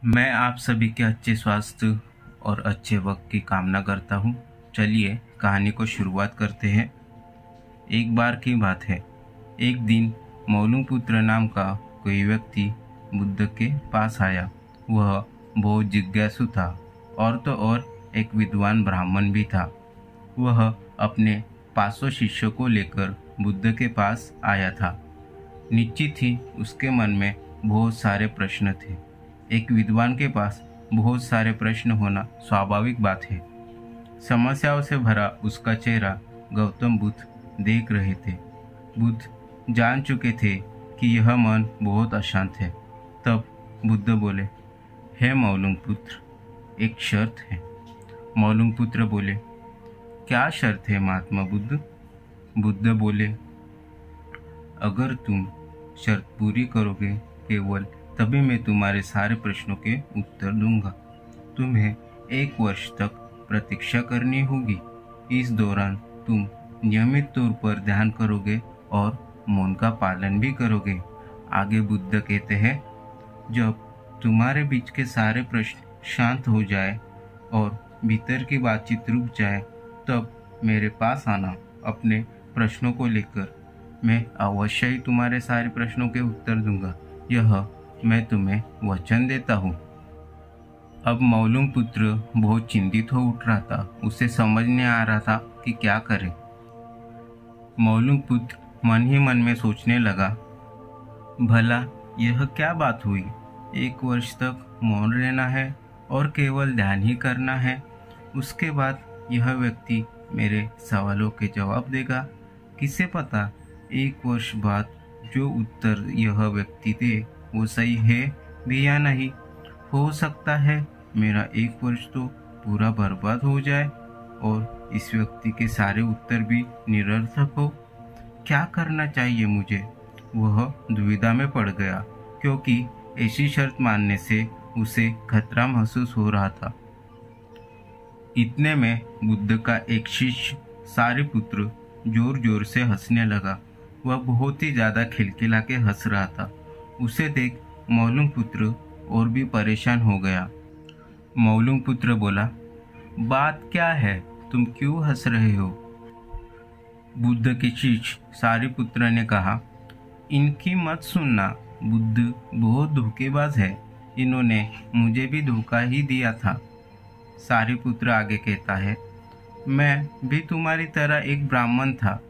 मैं आप सभी के अच्छे स्वास्थ्य और अच्छे वक्त की कामना करता हूँ। चलिए कहानी को शुरुआत करते हैं। एक बार की बात है, एक दिन मौलुपुत्र नाम का कोई व्यक्ति बुद्ध के पास आया। वह बहुत जिज्ञासु था और तो और एक विद्वान ब्राह्मण भी था। वह अपने 500 शिष्यों को लेकर बुद्ध के पास आया था। निश्चित ही उसके मन में बहुत सारे प्रश्न थे। एक विद्वान के पास बहुत सारे प्रश्न होना स्वाभाविक बात है। समस्याओं से भरा उसका चेहरा गौतम बुद्ध देख रहे थे। बुद्ध जान चुके थे कि यह मन बहुत अशांत है। तब बुद्ध बोले, हे मौलुपुत्र, एक शर्त है। मौलुपुत्र बोले, क्या शर्त है महात्मा बुद्ध? बुद्ध बोले, अगर तुम शर्त पूरी करोगे केवल तभी मैं तुम्हारे सारे प्रश्नों के उत्तर दूंगा। तुम्हें 1 वर्ष तक प्रतीक्षा करनी होगी। इस दौरान तुम नियमित तौर पर ध्यान करोगे और मौन का पालन भी करोगे। आगे बुद्ध कहते हैं, जब तुम्हारे बीच के सारे प्रश्न शांत हो जाए और भीतर की बातचीत रुक जाए, तब मेरे पास आना अपने प्रश्नों को लेकर। मैं अवश्य ही तुम्हारे सारे प्रश्नों के उत्तर दूंगा। यह मैं तुम्हें वचन देता हूँ। अब मौलुपुत्र बहुत चिंतित हो उठ रहा था। उसे समझ नहीं आ रहा था कि क्या करे। मौलुपुत्र मन ही मन में सोचने लगा, भला यह क्या बात हुई? 1 वर्ष तक मौन रहना है और केवल ध्यान ही करना है। उसके बाद यह व्यक्ति मेरे सवालों के जवाब देगा। किसे पता 1 वर्ष बाद जो उत्तर यह व्यक्ति दे वो सही है भी या नहीं। हो सकता है मेरा 1 वर्ष तो पूरा बर्बाद हो जाए और इस व्यक्ति के सारे उत्तर भी निरर्थक हो। क्या करना चाहिए मुझे? वह दुविधा में पड़ गया, क्योंकि ऐसी शर्त मानने से उसे खतरा महसूस हो रहा था। इतने में बुद्ध का एक शिष्य सारिपुत्र जोर जोर से हंसने लगा। वह बहुत ही ज्यादा खिलखिला के हंस रहा था। उसे देख मौलुपुत्र और भी परेशान हो गया। मौलुपुत्र बोला, बात क्या है? तुम क्यों हंस रहे हो? बुद्ध के शिष्य सारिपुत्र ने कहा, इनकी मत सुनना। बुद्ध बहुत धोखेबाज है। इन्होंने मुझे भी धोखा ही दिया था। सारिपुत्र आगे कहता है, मैं भी तुम्हारी तरह एक ब्राह्मण था।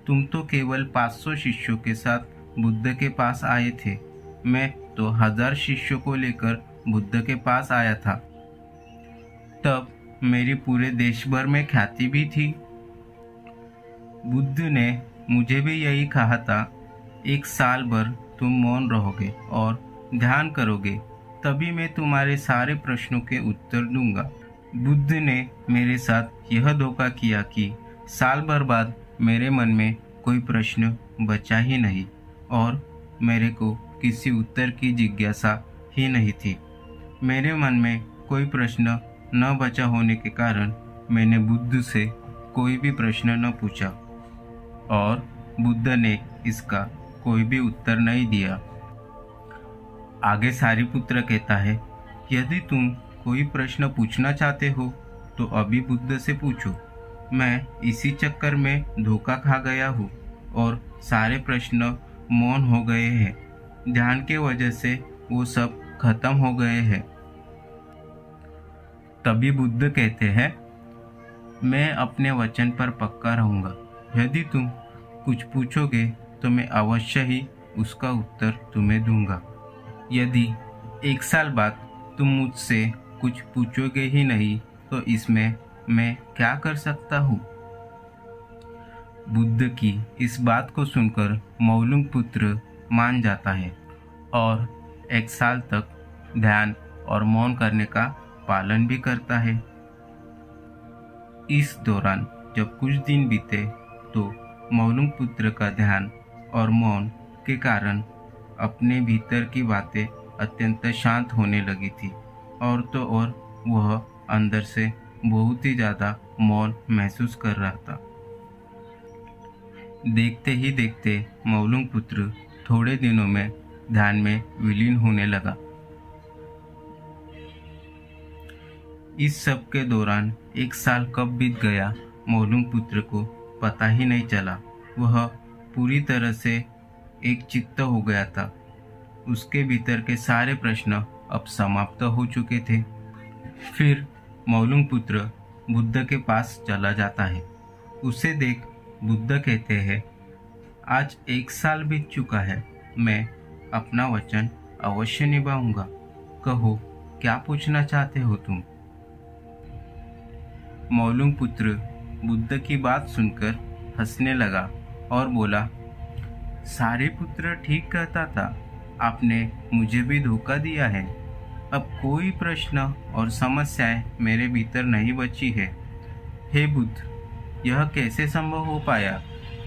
तुम तो केवल 500 शिष्यों के साथ बुद्ध के पास आए थे। मैं तो 1000 शिष्यों को लेकर बुद्ध के पास आया था। तब मेरी पूरे देश भर में ख्याति भी थी। बुद्ध ने मुझे भी यही कहा था, 1 साल भर तुम मौन रहोगे और ध्यान करोगे, तभी मैं तुम्हारे सारे प्रश्नों के उत्तर दूंगा। बुद्ध ने मेरे साथ यह धोखा किया कि साल भर बाद मेरे मन में कोई प्रश्न बचा ही नहीं और मेरे को किसी उत्तर की जिज्ञासा ही नहीं थी। मेरे मन में कोई प्रश्न न बचा होने के कारण मैंने बुद्ध से कोई भी प्रश्न न पूछा और बुद्ध ने इसका कोई भी उत्तर नहीं दिया। आगे सारिपुत्र कहता है, यदि तुम कोई प्रश्न पूछना चाहते हो तो अभी बुद्ध से पूछो। मैं इसी चक्कर में धोखा खा गया हूँ और सारे प्रश्न मौन हो गए हैं। ध्यान के वजह से वो सब खत्म हो गए हैं। तभी बुद्ध कहते हैं, मैं अपने वचन पर पक्का रहूंगा। यदि तुम कुछ पूछोगे तो मैं अवश्य ही उसका उत्तर तुम्हें दूंगा। यदि 1 साल बाद तुम मुझसे कुछ पूछोगे ही नहीं तो इसमें मैं क्या कर सकता हूँ? बुद्ध की इस बात को सुनकर मौलुपुत्र मान जाता है और 1 साल तक ध्यान और मौन करने का पालन भी करता है। इस दौरान जब कुछ दिन बीते तो मौलुपुत्र का ध्यान और मौन के कारण अपने भीतर की बातें अत्यंत शांत होने लगी थी और तो और वह अंदर से बहुत ही ज्यादा मौन महसूस कर रहा था। देखते ही देखते मौलुपुत्र थोड़े दिनों में ध्यान में विलीन होने लगा। इस सब के दौरान 1 साल कब बीत गया मौलूम पुत्र को पता ही नहीं चला। वह पूरी तरह से एक चित्त हो गया था। उसके भीतर के सारे प्रश्न अब समाप्त हो चुके थे। फिर मौलूम पुत्र बुद्ध के पास चला जाता है। उसे देख बुद्ध कहते हैं, आज 1 साल बीत चुका है, मैं अपना वचन अवश्य निभाऊंगा। कहो, क्या पूछना चाहते हो तुम? मौलूम पुत्र बुद्ध की बात सुनकर हंसने लगा और बोला, सारिपुत्र ठीक कहता था, आपने मुझे भी धोखा दिया है। अब कोई प्रश्न और समस्याएं मेरे भीतर नहीं बची है। हे बुद्ध, यह कैसे संभव हो पाया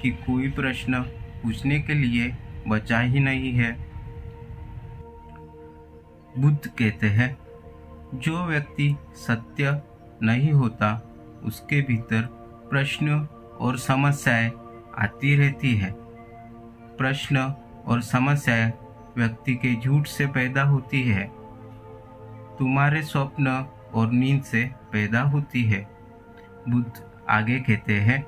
कि कोई प्रश्न पूछने के लिए बचा ही नहीं है? बुद्ध कहते हैं, जो व्यक्ति सत्य नहीं होता उसके भीतर प्रश्न और समस्याएं आती रहती है। प्रश्न और समस्याएं व्यक्ति के झूठ से पैदा होती है, तुम्हारे स्वप्न और नींद से पैदा होती है। बुद्ध आगे कहते हैं,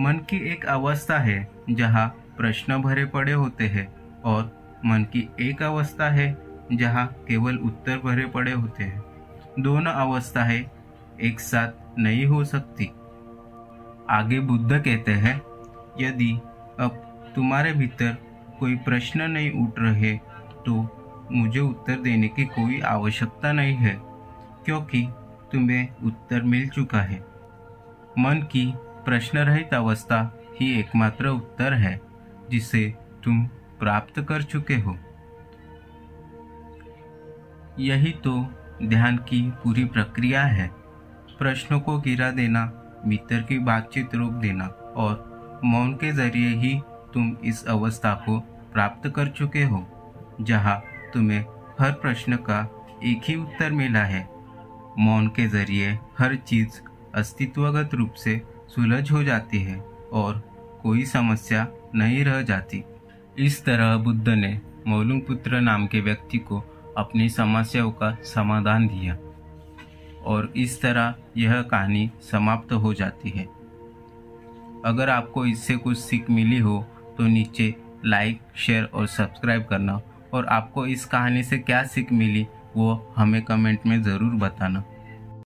मन की एक अवस्था है जहाँ प्रश्न भरे पड़े होते हैं और मन की एक अवस्था है जहाँ केवल उत्तर भरे पड़े होते हैं। दोनों अवस्थाएं एक साथ नहीं हो सकती। आगे बुद्ध कहते हैं, यदि अब तुम्हारे भीतर कोई प्रश्न नहीं उठ रहे तो मुझे उत्तर देने की कोई आवश्यकता नहीं है, क्योंकि तुम्हें उत्तर मिल चुका है। मन की प्रश्न रहित अवस्था ही एकमात्र उत्तर है जिसे तुम प्राप्त कर चुके हो। यही तो ध्यान की पूरी प्रक्रिया है। प्रश्नों को गिरा देना, भीतर की बातचीत रोक देना और मौन के जरिए ही तुम इस अवस्था को प्राप्त कर चुके हो जहाँ तुम्हें हर प्रश्न का एक ही उत्तर मिला है। मौन के जरिए हर चीज अस्तित्वगत रूप से सुलझ हो जाती है और कोई समस्या नहीं रह जाती। इस तरह बुद्ध ने मौलूम पुत्र नाम के व्यक्ति को अपनी समस्याओं का समाधान दिया और इस तरह यह कहानी समाप्त हो जाती है। अगर आपको इससे कुछ सीख मिली हो तो नीचे लाइक, शेयर और सब्सक्राइब करना, और आपको इस कहानी से क्या सीख मिली वो हमें कमेंट में ज़रूर बताना।